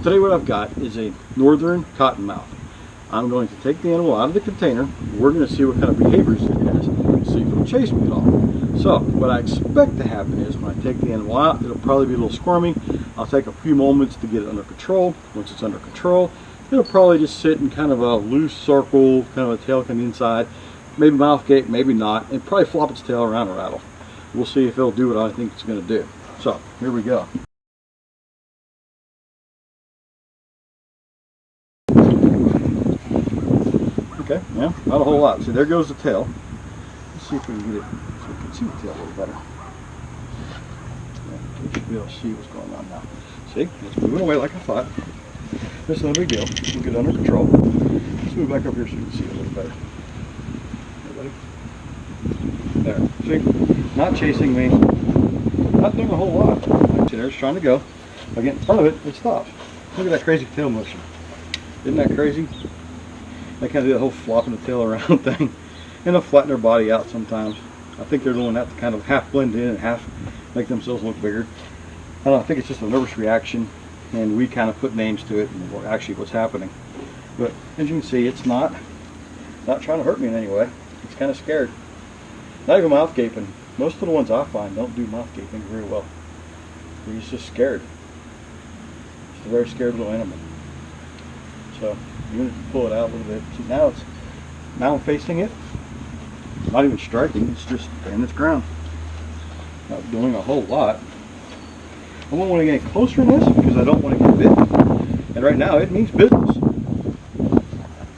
today what I've got is a northern cottonmouth. I'm going to take the animal out of the container. We're going to see what kind of behaviors it has and see if it'll chase me at all. So what I expect to happen is when I take the animal out, it'll probably be a little squirmy. I'll take a few moments to get it under control. Once it's under control, it'll probably just sit in kind of a loose circle, kind of a tail coming inside, maybe mouth gape, maybe not, and probably flop its tail around and rattle. We'll see if it'll do what I think it's going to do. So here we go. Okay, yeah, not a whole lot. See, there goes the tail. Let's see if we can get it, so we can see the tail a little better. Yeah, we should be able to see what's going on now. See, it's moving away like I thought. That's no big deal. We'll get it under control. Let's move back up here so you can see it a little better. There, see, not chasing me, not doing a whole lot. See, there it's trying to go. If I get in front of it, it stops. Look at that crazy tail motion. Isn't that crazy? They kind of do the whole flopping the tail around thing, and they'll flatten their body out sometimes. I think they're doing that to kind of half blend in and half make themselves look bigger. I don't know, I think it's just a nervous reaction, and we kind of put names to it and actually what's happening. But as you can see, it's not trying to hurt me in any way. It's kind of scared. Not even mouth gaping. Most of the ones I find don't do mouth gaping very well. He's just scared. It's a very scared little animal. So you need to pull it out a little bit. See, now I'm facing it. Not even striking, it's just in its ground. Not doing a whole lot. I won't want to get closer in this because I don't want to get bitten. And right now it means business.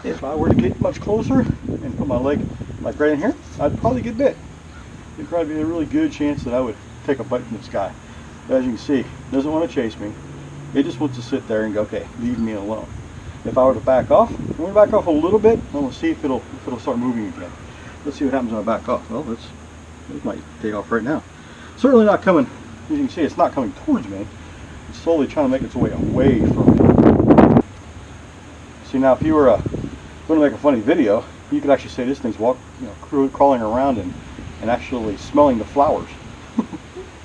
If I were to get much closer and put my leg like right in here, I'd probably get bit. It'd probably be a really good chance that I would take a bite from this guy. But as you can see, it doesn't want to chase me. It just wants to sit there and go, okay, leave me alone. If I were to back off, I'm going to back off a little bit, and we'll see if it'll start moving again. Let's see what happens when I back off. Well, it might take off right now. Certainly not coming, as you can see, it's not coming towards me. It's slowly trying to make its way away from me. See, now if you were going to make a funny video, you could actually say this thing's crawling around and actually smelling the flowers.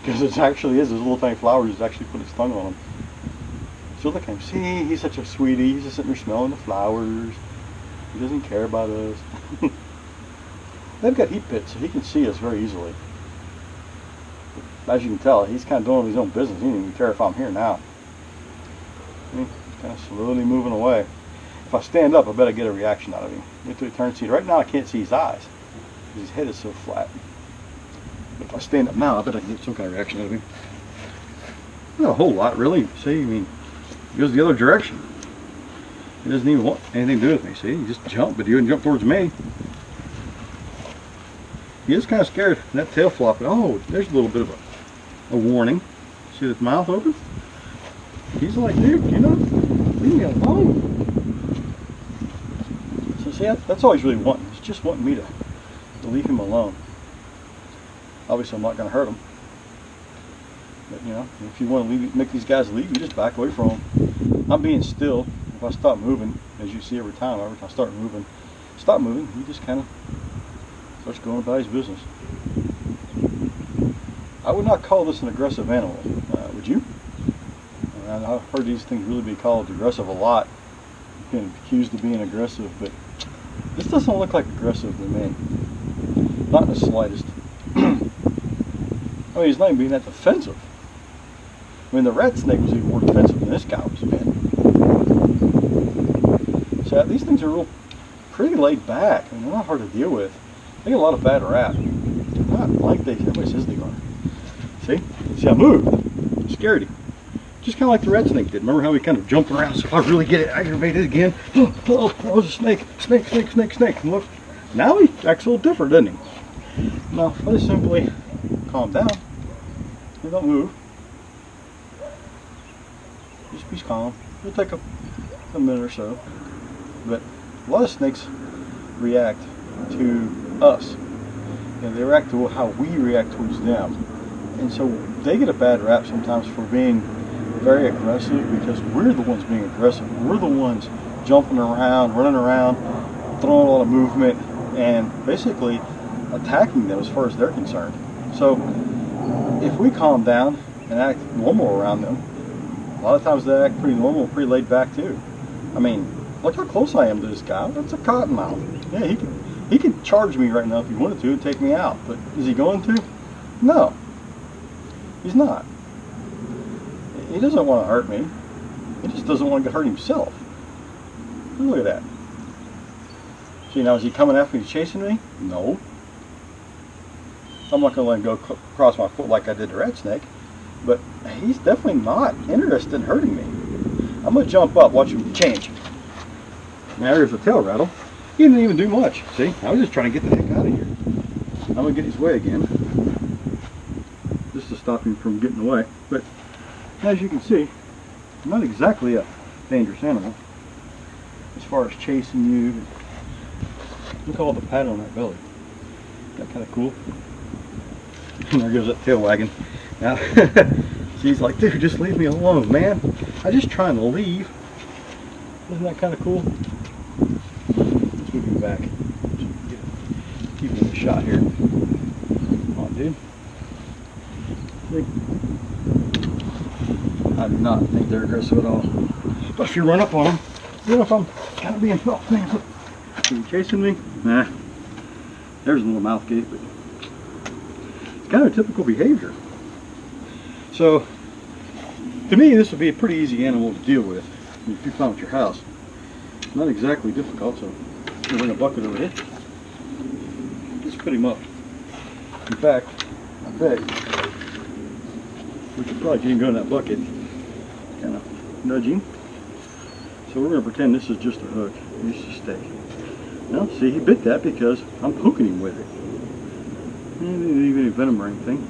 Because it actually is, those little tiny flowers, it's actually putting its tongue on them. So look at him, see, he's such a sweetie, he's just sitting there smelling the flowers. He doesn't care about us. They've got heat pits, so he can see us very easily. But as you can tell, he's kind of doing his own business. He doesn't even care if I'm here now. He's kind of slowly moving away. If I stand up, I bet I get a reaction out of him. Wait till he turns to see. Right now I can't see his eyes, because his head is so flat. But if I stand up now, I bet I can get some kind of reaction out of him. Not a whole lot, really. See, I mean, he goes the other direction. He doesn't even want anything to do with me. See, he just jumped, but he wouldn't jump towards me. He is kind of scared. That tail flopping. Oh, there's a little bit of a warning. See his mouth open? He's like, dude, you know, leave me alone. So see, that's all he's really wanting. He's just wanting me to leave him alone. Obviously, I'm not going to hurt him. But, you know, if you want to make these guys leave, you just back away from them. I'm being still. If I stop moving, as you see every time I start moving, he just kind of starts going about his business. I would not call this an aggressive animal, would you? I've heard these things really be called aggressive a lot. You've been accused of being aggressive, but this doesn't look like aggressive to me. Not in the slightest. I mean, he's not even being that defensive. I mean, the rat snake was even more defensive than this guy was, man. So these things are pretty laid back. I mean, they're not hard to deal with. They get a lot of bad rap. They're not like everybody says they are. See, I moved. Scared him. Just kind of like the rat snake did. Remember how he kind of jumped around? So if I really get it aggravated again, oh, that was a snake. And look, now he acts a little different, doesn't he? Now, if I just simply calm down, and don't move, just be calm. It'll take a minute or so. But a lot of snakes react to us. And they react to how we react towards them. And so they get a bad rap sometimes for being very aggressive because we're the ones being aggressive. We're the ones jumping around, running around, throwing a lot of movement, and basically attacking them as far as they're concerned. So if we calm down and act normal around them, lot of times they act pretty normal, pretty laid back too. I mean, look how close I am to this guy. That's a cottonmouth. Yeah, he can charge me right now if he wanted to and take me out. But is he going to? No. He's not. He doesn't want to hurt me. He just doesn't want to hurt himself. Look at that. See, now is he coming after me, chasing me? No. I'm not going to let him go across my foot like I did the rat snake. But he's definitely not interested in hurting me. I'm going to jump up, watch him change. Now there's a tail rattle. He didn't even do much. See, I was just trying to get the heck out of here. I'm going to get his way again, just to stop him from getting away. But as you can see, I'm not exactly a dangerous animal as far as chasing you. Look at all the pattern on that belly. Isn't that kind of cool? And there goes that tail wagging. Now, she's like, dude, just leave me alone, man. I'm just trying to leave. Isn't that kind of cool? Let's move him back. Keep him in the shot here. Come on, dude. See? I do not think they're aggressive at all. But if you run up on them, even if I'm kind of being, oh man, look. Are you chasing me? Nah. There's a little mouth gate, but it's kind of typical behavior. So, to me, this would be a pretty easy animal to deal with if you found at your house. Not exactly difficult, so I'm going to bring a bucket over here. Just put him up. In fact, I bet we could probably get him going in that bucket. Kind of nudge him. So we're going to pretend this is just a hook. He's just a stake. Now, see, he bit that because I'm hooking him with it. He didn't leave any venom or anything.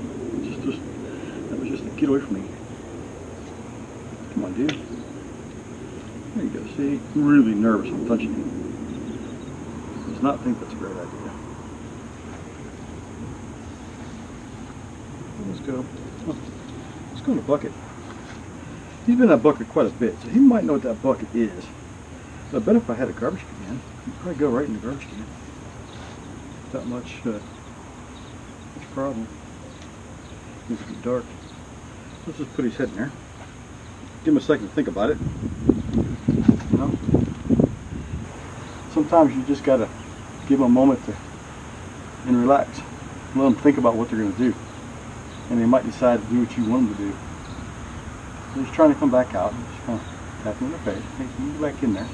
That was just to get away from me. Come on, dude. There you go. See, I'm really nervous. I'm touching him. Does not think that's a great idea. Let's go. Oh, let's go in the bucket. He's been in that bucket quite a bit, so he might know what that bucket is. So I bet if I had a garbage can, he'd probably go right in the garbage can. Not much problem. It's getting dark. Let's just put his head in there. Give him a second to think about it. You know? Sometimes you just gotta give them a moment and relax. Let them think about what they're gonna do. And they might decide to do what you want them to do. He's trying to come back out. Just kind of tap him in the face. Hey, you can go back in there.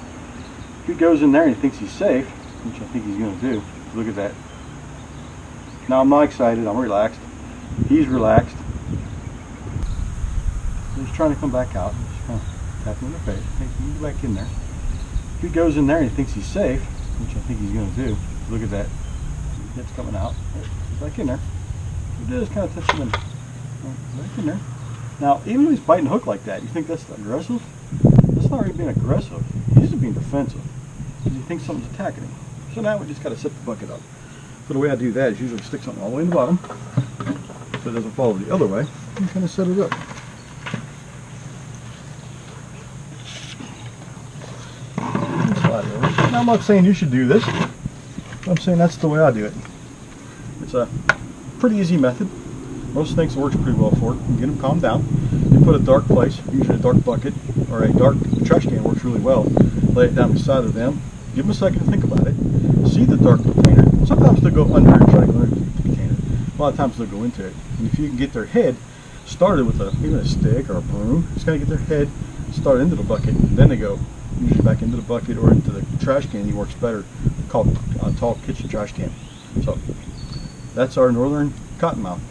If he goes in there and he thinks he's safe, which I think he's going to do, look at that. Now I'm not excited. I'm relaxed. He's relaxed. He's trying to come back out. Just kind of tap him in the face. Hey, you can go back in there. If he goes in there and he thinks he's safe, which I think he's going to do, look at that. It's coming out. Back in there. He does kind of touch him in. Back in there. Now, even when he's biting a hook like that, you think that's aggressive? That's not really being aggressive. He's just being defensive because he thinks something's attacking him. So now we just got to set the bucket up. So the way I do that is usually stick something all the way in the bottom so it doesn't fall the other way and kind of set it up. Slide it over. Now, I'm not saying you should do this. I'm saying that's the way I do it. It's a pretty easy method. Most snakes works pretty well for it. You get them calmed down. You put a dark place, usually a dark bucket or a dark trash can works really well. Lay it down beside of them. Give them a second to think about it. See the dark container. Sometimes they'll go under and try to go under the container. A lot of times they'll go into it. And if you can get their head started with even a stick or a broom, just gotta get their head started into the bucket. And then they go usually back into the bucket or into the trash can. He works better. Called a tall kitchen trash can. So that's our northern cottonmouth.